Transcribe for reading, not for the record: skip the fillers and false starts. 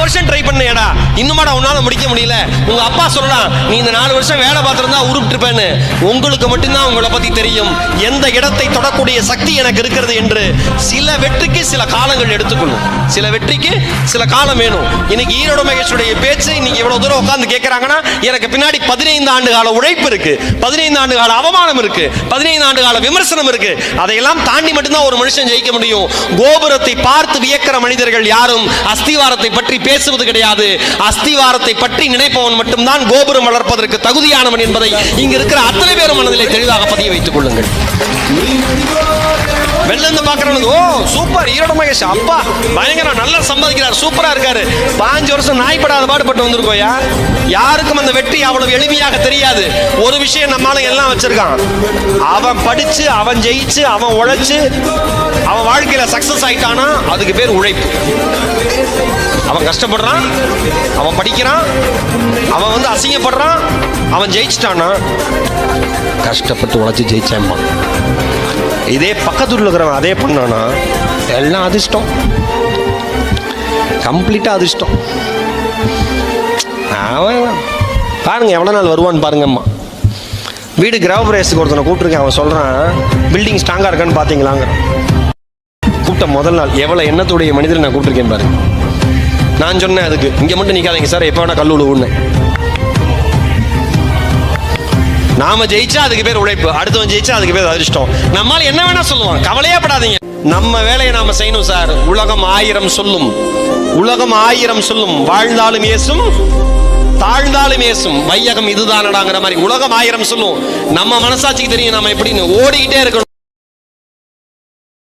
வருஷம் ட்ரை பண்ணேடா, இன்னுமாடா உன்னால முடிக்க முடியல. உங்க அப்பா சொல்லலாம், நீ இந்த 4 வருஷம் வேலை பார்த்திருந்தா உருப்பிட்டுருப்பேன்னு. உங்களுக்கு மட்டும்தான் உங்களை பத்தி தெரியும், எந்த இடத்தை தொடக்கூடிய சக்தி எனக்கு இருக்கிறது என்று. சில வெற்றிக்கு சில காலங்கள் எடுத்துக்கணும், சில வெற்றிக்கு சில காலம் வேணும். இன்னைக்கு ஈரோடு மகேஷுடைய பேச்சு இன்னைக்கு இவ்வளவு தூரம் உட்கார்ந்து கேட்கறாங்கன்னா, எனக்கு பின்னாடி 15 ஆண்டு கால உழைப்பு இருக்கு, 15 ஆண்டு கால அவமானம் இருக்கு, 15 ஆண்டு கால விமர்சனம் இருக்கு. அதையெல்லாம் தாண்டி மட்டும்தான் ஒரு மனுஷன் ஜெயிக்க முடியும். கோபுரத்தை பார்த்து வியக்கிற மனிதர்கள் யாரும் அஸ்திவாரத்தை பற்றி பேசுவது கிடையாது. அஸ்திவாரத்தை பற்றி நினைப்பவன் மட்டும்தான் கோபுரம் வளர்ப்பதற்கு தகுதியானவன் என்பதை இங்க இருக்கிற அத்தனை பேரும் மனதிலே தெளிவாக பதிய வைத்துக் கொள்ளுங்கள். வெளில இருந்து பாக்குறவனுக்கு, ஓ சூப்பர் ஈரோடு மகேஷ், அப்பா பயங்கரம், நல்லா சம்பாதிக்கிறார், சூப்பரா இருக்காரு. 5 வருஷம் நாய்படாத பாடுபட்டு வந்திருக்கோயா. யாருக்கும் அந்த வெற்றி அவ்வளவு எளிமையாக தெரியாது. ஒரு விஷயம் நம்மால எல்லாம் வச்சிருக்கான், அவன் படிச்சு, அவன் ஜெயிச்சு, அவன் உழைச்சு, அவன் வாழ்க்கையில சக்சஸ் ஆயிட்டானா அதுக்கு பேர் உழைப்பு. அவன் கஷ்டப்படுறான், அவன் படிக்கிறான், அவன் வந்து அசிங்கப்படுறான், அவன் ஜெயிச்சிட்டானா கஷ்டப்பட்டு உழைச்சு ஜெயிச்சாம்மா. இதே பக்கத்துல இருக்கிறவன் அதே பண்ணானா எல்லாம் அதிர்ஷ்டம், கம்ப்ளீட்டா அதிர்ஷ்டம். அவன் பாருங்க எவ்வளவு நாள் வருவான்னு பாருங்கம்மா. வீடு கிரகப்பிரவேசத்துக்கு ஒருத்தனை கூப்பிட்டுருக்கேன், அவன் சொல்றான் பில்டிங் ஸ்ட்ராங்கா இருக்கான்னு பாத்தீங்களாங்க. கூப்பிட்ட முதல் நாள் எவ்வளவு எண்ணத்துடைய மனிதரை நான் கூப்பிட்டுருக்கேன் பாருங்க. நான் சொன்னேன் அதுக்கு, இங்க மட்டும் நிக்காதீங்க சார், எப்ப வேணா கல்லூரி ஊன்னேன். நாம ஜெயிச்சா அதுக்கு பேர் உழைப்பு, அடுத்தவன் ஜெயிச்சா அதுக்கு பேர் அதிர்ஷ்டம். நம்மால என்ன வேணா சொல்லுவான், கவலையே படாதீங்க. நம்ம வேலையை நாம செய்யணும் சார். உலகம் 1000 சொல்லும், உலகம் 1000 சொல்லும், வாழ்ந்தாலும் ஏசும் தாழ்ந்தாலும் ஏசும், வையகம் இதுதானடாங்கிற மாதிரி உலகம் 1000 சொல்லும். நம்ம மனசாட்சிக்கு தெரியும் நாம எப்படின்னு ஓடிக்கிட்டே இருக்கணும்.